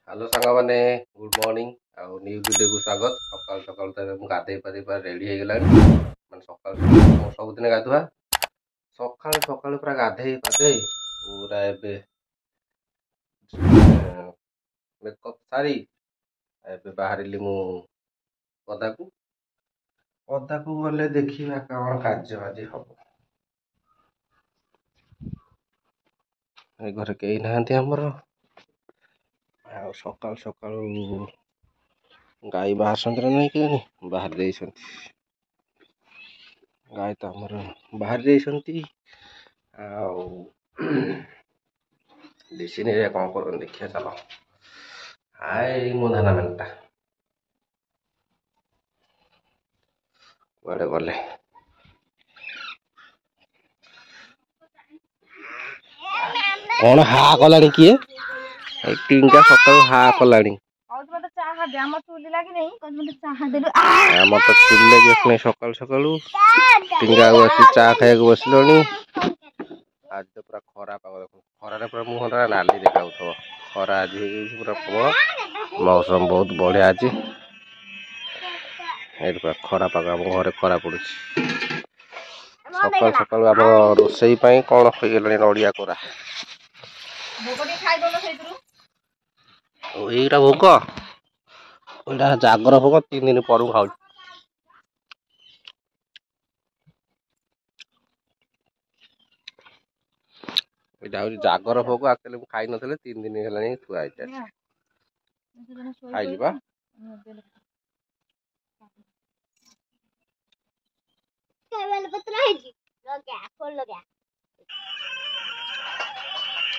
Hello सांग मैंने good morning आउ न्यू वीडियो को स्वागत। सकाल सकाल तो मुझे गाधे पाधे पूरा रेडी हो गलानी माने सकाल सबुदिन गाधुआ सकाल सकाल पूरा गाधे पाधे पूरा एबे मेकअप सारी एबे बाहरिली मु पदाकू गले देखिबा कौन कार्यबाजी हम घर कई नाहांती हमर सकाल सकाल गाई बाहर नहीं कि बाहर गाय तो आमर बाहर देसी कौन कर देखिए चलो हाय मो धाना मेनटा कुआड़े गले कौन हा कला किए टींगा सकाल हा कला चूल्हे सकाल सकाल टींगा चा खाया बसल आज तो पूरा खरा पाग देख खरारे पूरा मुहरा नाली देखा खरा आज पूरा प्रबल मौसम बहुत बढ़िया आज पूरा खरा पाग आम घर खरा पड़ी सकाल सकाल आम रोसई कौन हो नड़िया कोरा यहीटा भोग यहाँ जागर भोग 3 दिन पर खाऊ यहाँ जागर भोग आक्चुअली मुझे खाई नथिले 3 दिन है थुआई खाइबा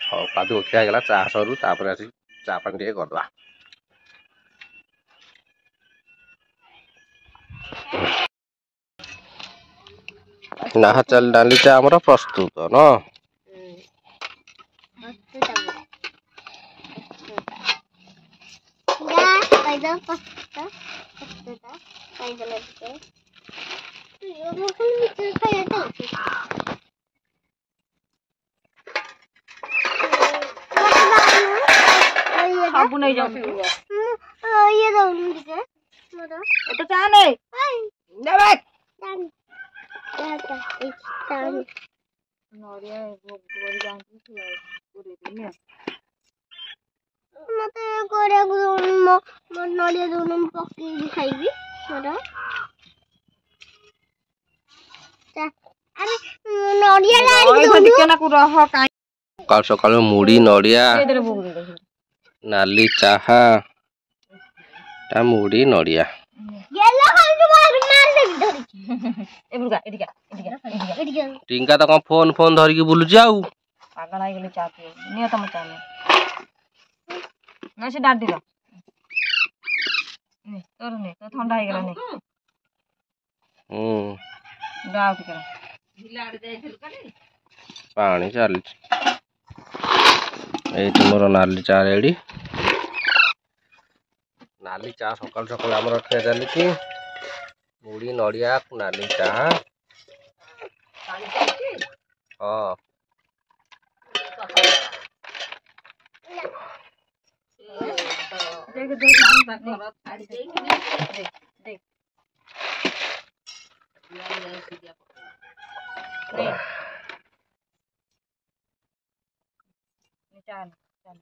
हाँ पादु खियागला चा सरू आस चा पानी टे करदे ना चल डाली चा आमर प्रस्तुत न सब नहीं जाऊँ ये दौड़ूं ठीक है तो चाने दे नोरिया वो बोल जानती थी पूरे दिन मते कोरे गुम नोरिया दोनों पक्की दिखाईबी मोरा अरे नोरिया लाड़ी दोनों केना को रह काई सकाल सकाल मुड़ी नड़िया नाली चाहा ता मुड़ी नड़िया टिंका तो कौन फोन फोन धरिकी बुलुची आउ पागल आई गेले चा पियो नियो तम चा ना से डाट दिलो ने तोर ने तो ठंडा आई गेला ने गाव के ढिलाड़ जाइथिल कनी पानी चल ए तुमरो नाली चा रेडी नाली चा सकाल सकाल आमर खिया चली मुड़ी नड़िया नाली चा हाँ देख देख देख चल चल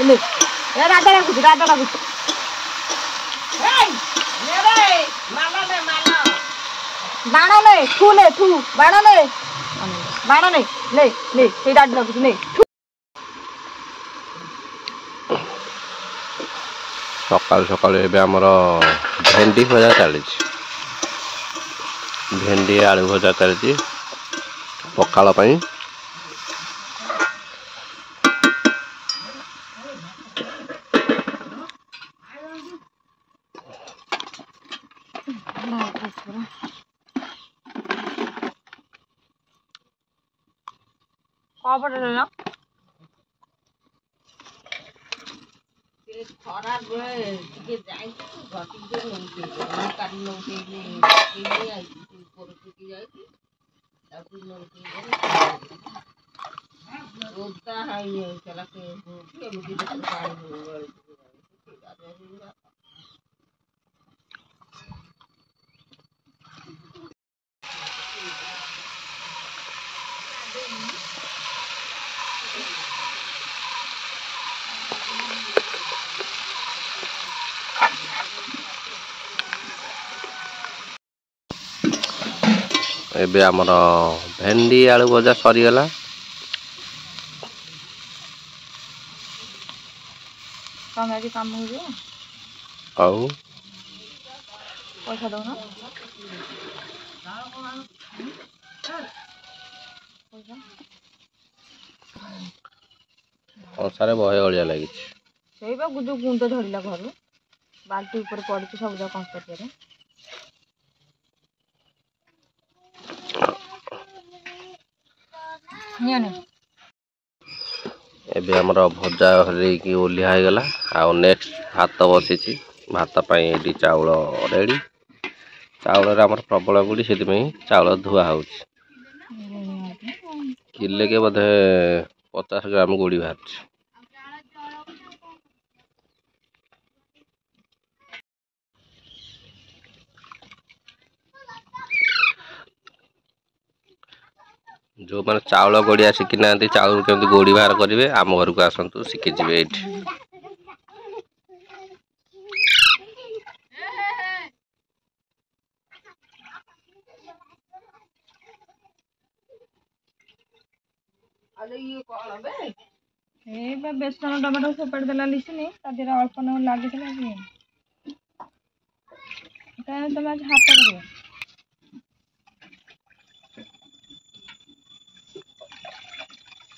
ini ya rada ragu hey mana ne thu bana ne le sei rada ragu ne सकाल सकाल एबे हमर भेंडी भजा चली भेंडी आलू भजा चलती पखाल पाई। एबे आमर भेंडी आलू भजा सरीगला। काम आउ पैसा दौन कंसारे बहे अड़िया लगी से जो गुंड धरला घर बाल्टी ऊपर पड़ी सब जा कंस एबे हमर भजा हरेकी ओलिया हो गला। आ नेक्स्ट भात बसी भात पाई एडी चाउल रेडी। चाउल रे हमर प्रबल गुड़ी से चाउल धुआ हो किले के बोधे 50 ग्राम गुड़ी बाहर। जो मैंने चाउल गड़िया शिखी ना चाउल केमती गोड़ी बाहर करेंगे आम घर को आसतु शिखीजे ये बेसन टमाटो फोपाड़ी देला लिसिनी अल्प न लगे तुम आज हाथ कर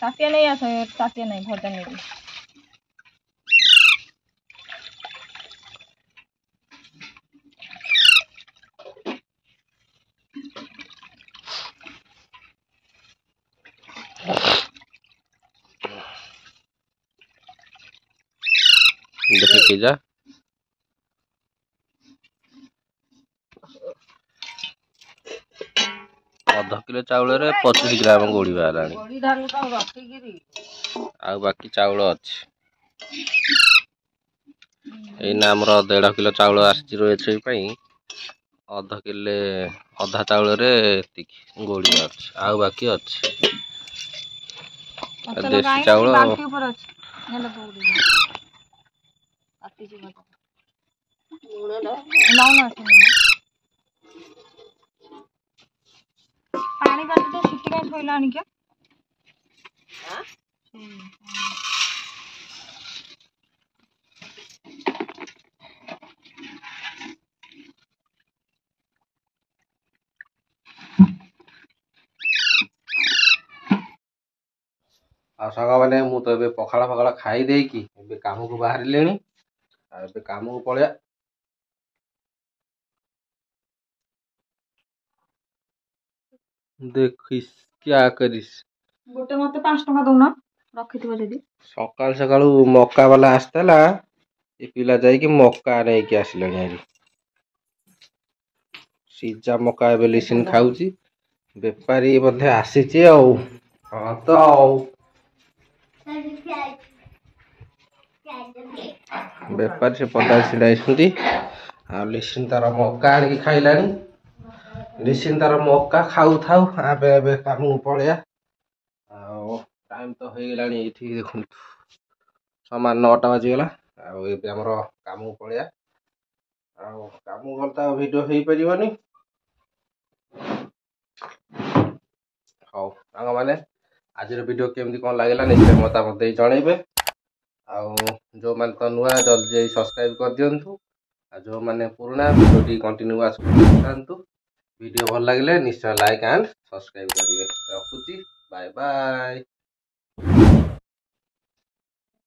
ताटिया नहीं आस ताटिया नहीं भजा नहीं देखी जा आधा किलो चाउल रे 25 ग्राम गोड़ी बाहर आ बाकी चाउल अच्छी एना आमर 1.5 किलो चाउल आसी अध किले अधा चाउल रे गोड़ी अच्छी आ बाकी अच्छी देसी चाउल पानी बाटी तो सीटी का थोइला आनी क्या साग मैंने मु तो पखाड़ फखाड़ खाई देकी काम को बाहर ले काम को पलिया देखिस क्या करिस गोटे मत 5 टका दउना रखिथिबो जदी सकाल सकाल मक्का वाला आसतला ये पिला जाई मक्का नहीं कि आसिलानी सीजा मक्का लिसिन खाऊची बेपारी मध्ये आसीची हाँ तो बेपारी से पदा छिड़ाई लिसिन तार मक्का आनी खाइलानी लिसिन तार मक्का खाऊ थाऊ आबे एबे काम पड़िया टाइम तो हो गला देखु समान 9टा बाजीगला आमर काम पड़िया काम गलता वीडियो हो पारिबनी हाँ सांग मैंने आज वीडियो केमती कौन लगे निश्चय मतामत जनइबे जो मैंने तो नुआ जल्दी सब्सक्राइब कर दिंतु जो मैंने पुराना वीडियो कंटिन्यू आसतु वीडियो भल लगे निश्चय लाइक एंड सब्सक्राइब करेंगे। रखुची बाय बाय।